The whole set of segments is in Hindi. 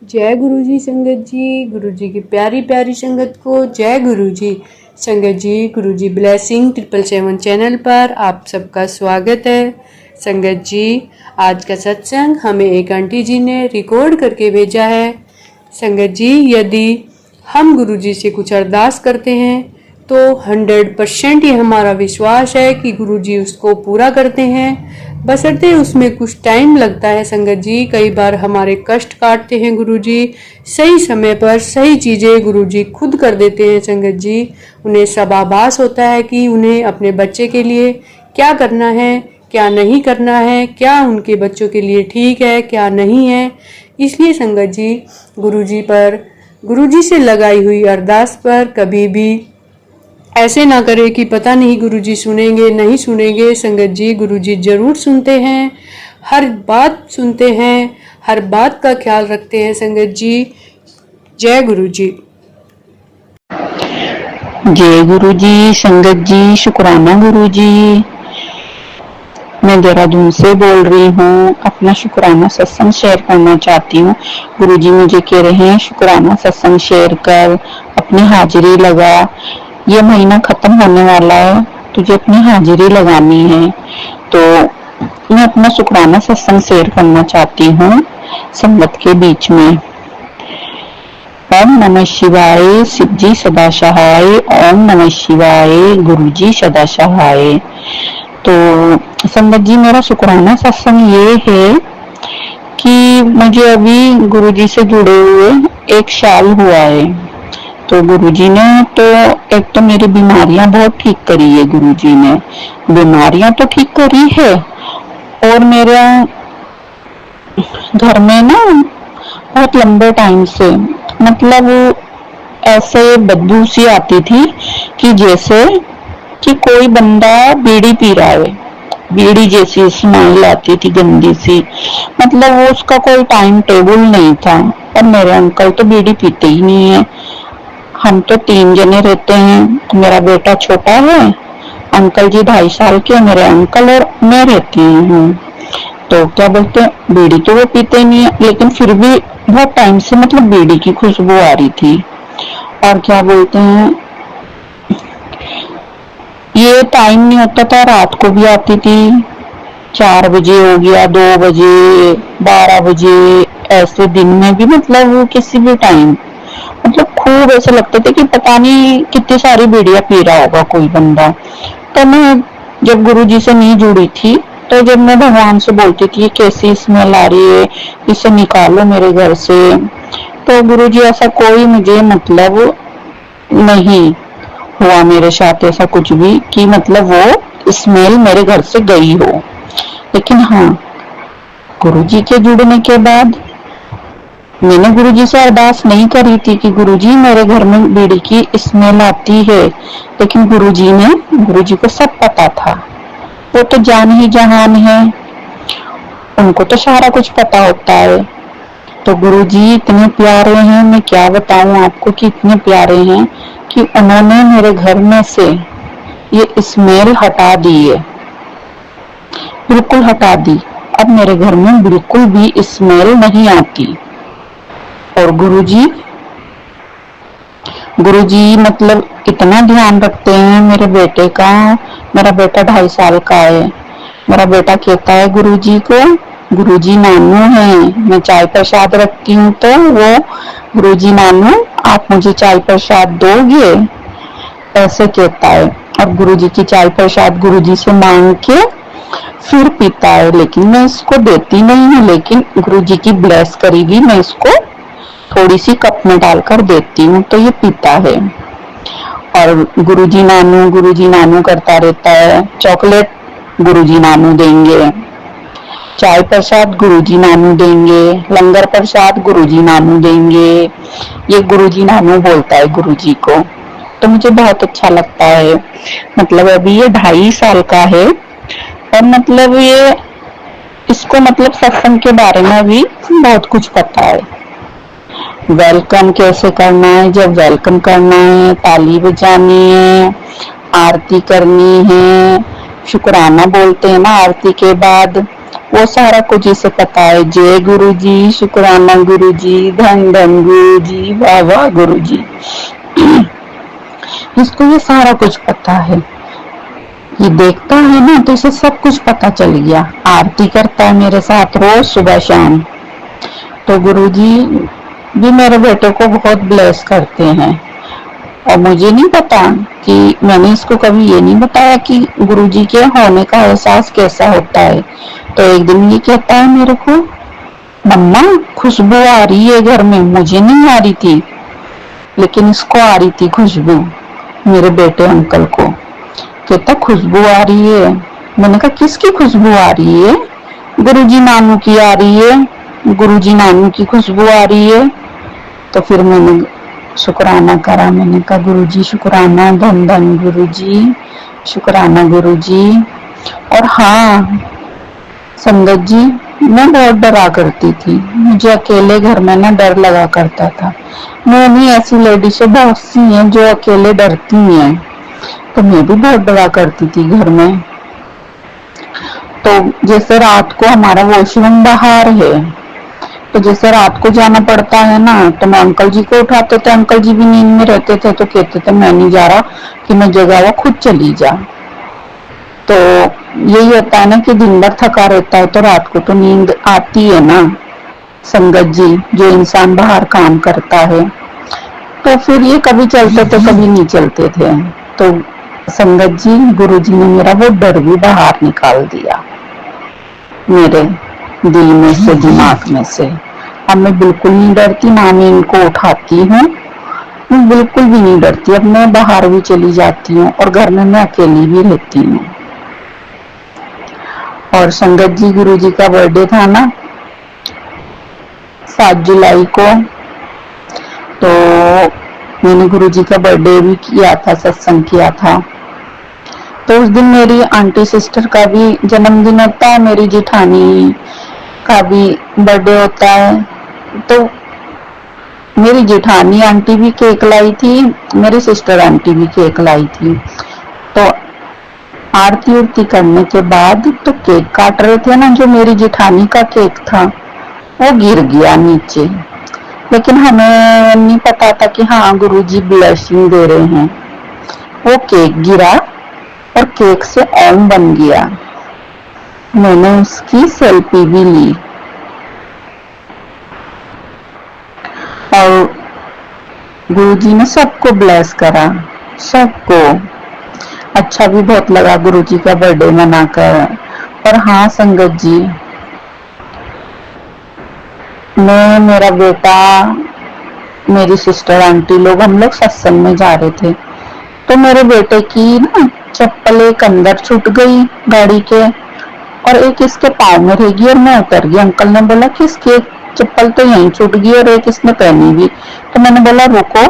जय गुरु जी संगत जी, गुरु जी की प्यारी प्यारी संगत को जय गुरु जी। संगत जी, गुरु जी ब्लेसिंग 777 चैनल पर आप सबका स्वागत है। संगत जी, आज का सत्संग हमें एक आंटी जी ने रिकॉर्ड करके भेजा है। संगत जी, यदि हम गुरु जी से कुछ अरदास करते हैं तो 100% ये हमारा विश्वास है कि गुरु जी उसको पूरा करते हैं, बशर्ते उसमें कुछ टाइम लगता है। संगत जी, कई बार हमारे कष्ट काटते हैं गुरु जी, सही समय पर सही चीज़ें गुरु जी खुद कर देते हैं। संगत जी, उन्हें सब आभास होता है कि उन्हें अपने बच्चे के लिए क्या करना है, क्या नहीं करना है, क्या उनके बच्चों के लिए ठीक है, क्या नहीं है। इसलिए संगत जी, गुरु जी से लगाई हुई अरदास पर कभी भी ऐसे ना करें कि पता नहीं गुरुजी सुनेंगे नहीं सुनेंगे। संगत जी, गुरुजी जरूर सुनते हैं, हर बात सुनते हैं, हर बात का ख्याल रखते हैं। संगत जी, जय गुरु जी। जय गुरु जी। संगत जी, शुक्राना गुरु जी। मैं देहरादून से बोल रही हूँ, अपना शुक्राना सत्संग शेयर करना चाहती हूँ। गुरु जी मुझे कह रहे हैं शुक्राना सत्संग शेयर कर, अपनी हाजिरी लगा, ये महीना खत्म होने वाला है, तुझे अपनी हाजिरी लगानी है। तो मैं अपना शुक्राना सत्संग शेयर करना चाहती हूँ संगत के बीच में। ओम नमः शिवाय, शिव जी सदा सहाय। ओम नमः शिवाय, गुरु जी सदा सहाय। तो संगत जी, मेरा शुक्राना सत्संग ये है कि मुझे अभी गुरु जी से जुड़े हुए 1 साल हुआ है। तो गुरुजी ने तो एक तो मेरी बीमारियां बहुत ठीक करी है। गुरुजी ने बीमारियां तो ठीक करी है, और मेरे घर में ना बहुत लंबे टाइम से मतलब ऐसे बदबू सी आती थी कि जैसे कि कोई बंदा बीड़ी पी रहा है, बीड़ी जैसी स्मेल आती थी गंदी सी। मतलब वो उसका कोई टाइम टेबल नहीं था। और मेरे अंकल तो बीड़ी पीते ही नहीं है। हम तो 3 जने रहते हैं, मेरा बेटा छोटा है, अंकल जी 2.5 साल के, मेरे अंकल और मैं रहती हूँ। तो क्या बोलते हैं, बीड़ी तो वो पीते नहीं है, लेकिन फिर भी बहुत टाइम से मतलब बीड़ी की खुशबू आ रही थी। और क्या बोलते हैं, ये टाइम नहीं होता था, रात को भी आती थी, 4 बजे हो गया, 2 बजे, 12 बजे, ऐसे दिन में भी मतलब किसी भी टाइम मतलब खूब ऐसे लगते थे कि पता नहीं कितनी सारी बीड़ियां पी रहा होगा कोई बंदा। तो मैं जब गुरुजी से नहीं जुड़ी थी, तो जब मैं भगवान से बोलती थी कैसी स्मेल आ रही है, इसे निकालो मेरे घर से, तो गुरुजी ऐसा कोई मुझे मतलब नहीं हुआ मेरे साथ ऐसा कुछ भी कि मतलब वो स्मेल मेरे घर से गई हो। लेकिन हाँ, गुरुजी के जुड़ने के बाद मैंने गुरुजी से अरदास नहीं करी थी कि गुरुजी मेरे घर में बीड़ी की स्मेल आती है, लेकिन गुरुजी को सब पता था। वो तो जान ही जहान है, उनको तो सारा कुछ पता होता है। तो गुरुजी इतने प्यारे हैं, मैं क्या बताऊं आपको कि इतने प्यारे हैं कि उन्होंने मेरे घर में से ये स्मेल हटा दी है, बिल्कुल हटा दी। अब मेरे घर में बिल्कुल भी स्मेल नहीं आती। और गुरुजी मतलब इतना ध्यान रखते हैं मेरे बेटे का। मेरा बेटा 2.5 साल का है। मेरा बेटा कहता है गुरुजी को, गुरुजी नानू है, मैं चाय प्रसाद रखती हूँ तो वो, गुरुजी नानू आप मुझे चाय प्रसाद दोगे, ऐसे कहता है। और गुरुजी की चाय प्रसाद गुरुजी से मांग के फिर पीता है, लेकिन मैं इसको देती नहीं हूँ। लेकिन गुरुजी की ब्लेस करेगी, मैं इसको थोड़ी सी कप में डालकर देती हूँ तो ये पीता है। और गुरुजी नानू करता रहता है। चॉकलेट गुरुजी नानू देंगे, चाय प्रसाद गुरुजी नानू देंगे, लंगर प्रसाद गुरुजी नानू देंगे। ये गुरुजी नानू बोलता है गुरुजी को, तो मुझे बहुत अच्छा लगता है। मतलब अभी ये 2.5 साल का है, और मतलब ये इसको मतलब सत्संग के बारे में भी बहुत कुछ पता है। वेलकम कैसे करना है, जब वेलकम करना है, ताली बजानी है, आरती करनी है, शुक्राना बोलते हैं ना आरती के बाद, वो सारा कुछ इसे पता है। जय गुरु जी, शुक्राना गुरु जी, धन धन गुरु जी, वाह वाह गुरु जी। इसको ये सारा कुछ पता है, ये देखता है ना तो इसे सब कुछ पता चल गया। आरती करता है मेरे साथ रोज सुबह शाम। तो गुरुजी भी मेरे बेटे को बहुत ब्लेस करते हैं। और मुझे नहीं पता कि मैंने इसको कभी ये नहीं बताया कि गुरुजी के होने का एहसास कैसा होता है। तो एक दिन ये कहता है मेरे को, मम्मा खुशबू आ रही है घर में, मुझे नहीं आ रही थी लेकिन इसको आ रही थी खुशबू, मेरे बेटे अंकल को। कहता खुशबू आ रही है। मैंने कहा किसकी खुशबू आ रही है? गुरुजी नानू की आ रही है, गुरुजी नानू की खुशबू आ रही है। तो फिर मैंने शुक्राना करा, मैंने कहा गुरुजी शुक्राना, धन धन गुरुजी, शुक्राना गुरुजी। और हाँ संगत जी, मैं बहुत डरा करती थी, मुझे अकेले घर में ना डर लगा करता था। मैं भी ऐसी लेडीज बहुत सी हैं जो अकेले डरती हैं, तो मैं भी बहुत डरा करती थी घर में। तो जैसे रात को हमारा वॉशरूम बाहर है, तो जैसे रात को जाना पड़ता है ना, तो मैं अंकल जी को उठाते थे, अंकल जी भी नींद में रहते थे, तो कहते थे मैं नहीं जा रहा, कि मैं जगह वो खुद चली जा। तो यही होता है ना कि दिन भर थका रहता है तो रात को तो नींद आती है ना संगत जी, जो इंसान बाहर काम करता है। तो फिर ये कभी चलते थे कभी नहीं चलते थे। तो संगत जी, गुरु जी ने मेरा वो डर भी बाहर निकाल दिया मेरे दिल में से, दिमाग में से। अब मैं बिल्कुल नहीं डरती, ना मैं इनको उठाती हूँ, मैं बिल्कुल भी नहीं डरती। अब मैं बाहर भी चली जाती हूँ और घर में मैं अकेली भी रहती हूँ। और संगत जी, गुरु जी का बर्थडे था ना 7 जुलाई को, तो मैंने गुरु जी का बर्थडे भी किया था, सत्संग किया था। तो उस दिन मेरी आंटी सिस्टर का भी जन्मदिन होता है, मेरी जेठानी का भी बर्थडे होता है। तो मेरी जेठानी आंटी भी केक लाई थी, मेरी सिस्टर आंटी भी केक लाई थी। तो आरती उरती करने के बाद तो केक काट रहे थे ना, जो मेरी जेठानी का केक था वो गिर गया नीचे। लेकिन हमें नहीं पता था कि हाँ गुरुजी ब्लेसिंग दे रहे हैं। वो केक गिरा और केक से ओम बन गया। मैंने उसकी सेल्फी भी ली और गुरुजी ने सबको ब्लेस करा, सबको अच्छा भी बहुत लगा गुरुजी का बर्थडे मनाकर। और हाँ संगत जी, मैं, मेरा बेटा, मेरी सिस्टर आंटी लोग, हम लोग सत्संग में जा रहे थे। तो मेरे बेटे की ना चप्पल एक अंदर छूट गई गाड़ी के और एक इसके पाँव में रह गई और मैं उतर गई। अंकल ने बोला कि इसकी चप्पल तो यहीं छूट गई और एक इसने पहनी हुई। तो मैंने बोला रुको,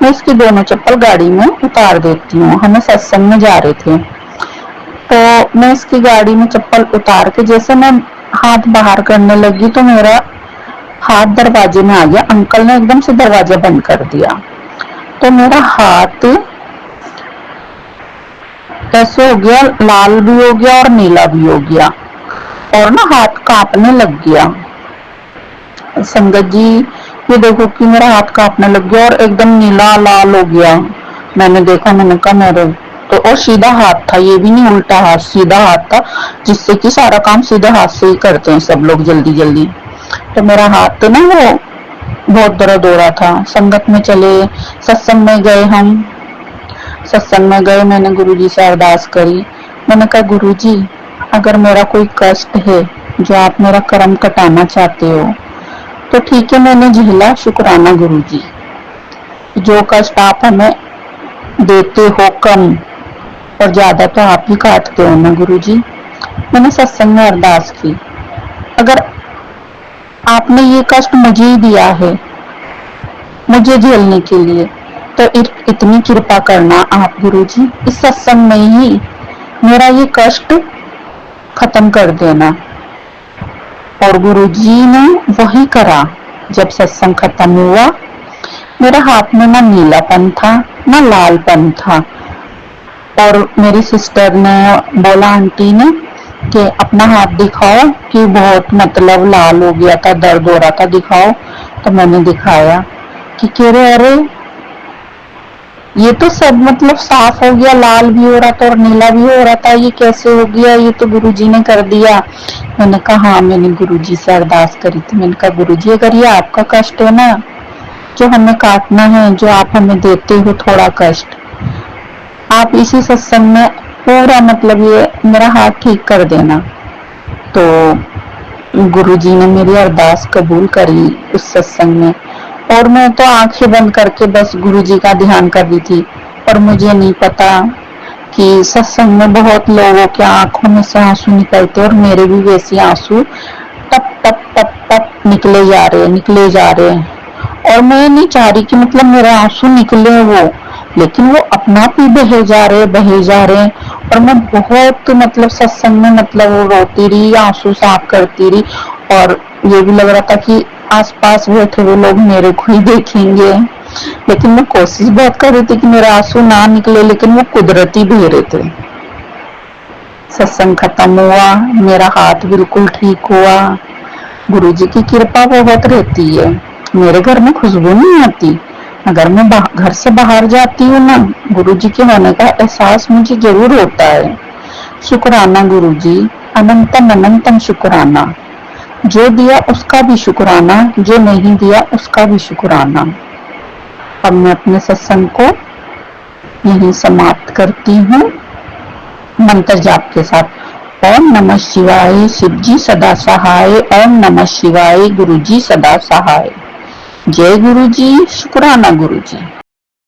मैं इसकी दोनों चप्पल गाड़ी में उतार देती हूँ। हम सत्संग में जा रहे थे, तो मैं इसकी गाड़ी में चप्पल उतार के जैसे मैं हाथ बाहर करने लगी तो मेरा हाथ दरवाजे में आ गया। अंकल ने एकदम से दरवाजा बंद कर दिया, तो मेरा हाथ ऐसे हो गया, लाल भी हो गया और नीला भी हो गया और ना हाथ कांपने लग गया। संगत जी, ये देखो कि मेरा हाथ कांपने लग गया और एकदम नीला लाल हो गया। मैंने देखा, मैंने कहा मेरे तो, और सीधा हाथ था, ये भी नहीं उल्टा हाथ, सीधा हाथ था, जिससे कि सारा काम सीधे हाथ से ही करते हैं सब लोग जल्दी जल्दी। तो मेरा हाथ तो ना वो बहुत दर्द हो रहा था। संगत में चले, सत्संग में गए, हम सत्संग में गए, मैंने गुरुजी से अरदास करी। मैंने कहा गुरुजी, अगर मेरा कोई कष्ट है जो आप मेरा कर्म कटाना चाहते हो तो ठीक है, मैंने झेला, शुक्राना गुरुजी। जो कष्ट आप हमें देते हो कम और ज्यादा तो आप ही काटते हो ना गुरुजी। मैंने सत्संग में अरदास की, अगर आपने ये कष्ट मुझे ही दिया है मुझे झेलने के लिए, तो इतनी कृपा करना आप गुरुजी, इस सत्संग में ही मेरा ये कष्ट खत्म कर देना। और गुरुजी ने वही करा। जब सत्संग खत्म हुआ, मेरे हाथ में ना नीलापन था ना लालपन था। और मेरी सिस्टर ने बोला आंटी ने कि अपना हाथ दिखाओ कि बहुत मतलब लाल हो गया था, दर्द हो रहा था, दिखाओ। तो मैंने दिखाया कि कह रहे अरे ये तो सब मतलब साफ हो गया, लाल भी हो रहा था और नीला भी हो रहा था, ये कैसे हो गया, ये तो गुरुजी ने कर दिया। मैंने कहा हाँ, मैंने गुरुजी से अरदास करी थी। मैंने कहा गुरुजी अगर ये आपका कष्ट है ना, जो हमें काटना है, जो आप हमें देते हो थोड़ा कष्ट, आप इसी सत्संग में पूरा मतलब ये मेरा हाथ ठीक कर देना। तो गुरुजी ने मेरी अरदास कबूल करी उस सत्संग में। और मैं तो आंखें बंद करके बस गुरुजी का ध्यान कर रही थी। और मुझे नहीं पता कि सत्संग में बहुत लोगों के आंखों में से आंसू निकलते और मेरे भी वैसे आंसू टप टप टप टप निकले जा रहे हैं। और मैं नहीं चाह रही कि मतलब मेरे आंसू निकले वो, लेकिन वो अपना आप ही बहे जा रहे हैं। और मैं बहुत मतलब सत्संग में मतलब रोती रही, आंसू साफ करती रही। और ये भी लग रहा था कि आसपास बैठे हुए लोग मेरे को ही देखेंगे, लेकिन मैं कोशिश बहुत कर रही थी कि मेरे आंसू ना निकले, लेकिन वो कुदरती बह रहे थे। सत्संग खत्म हुआ, मेरा हाथ बिल्कुल ठीक हुआ। गुरुजी की कृपा बहुत रहती है। मेरे घर में खुशबू नहीं आती, अगर मैं घर से बाहर जाती हूँ ना, गुरुजी के होने का एहसास मुझे जरूर होता है। शुक्राना गुरुजी, अनंतम अनंतम शुक्राना। जो दिया उसका भी शुक्राना, जो नहीं दिया उसका भी शुक्राना। अब मैं अपने सत्संग को यहीं समाप्त करती हूँ मंत्र जाप के साथ। ओम नमः शिवाय, शिव जी सदा सहाय। ओम नमः शिवाय, गुरु जी सदा सहाय। जय गुरु जी, शुक्राना गुरु जी।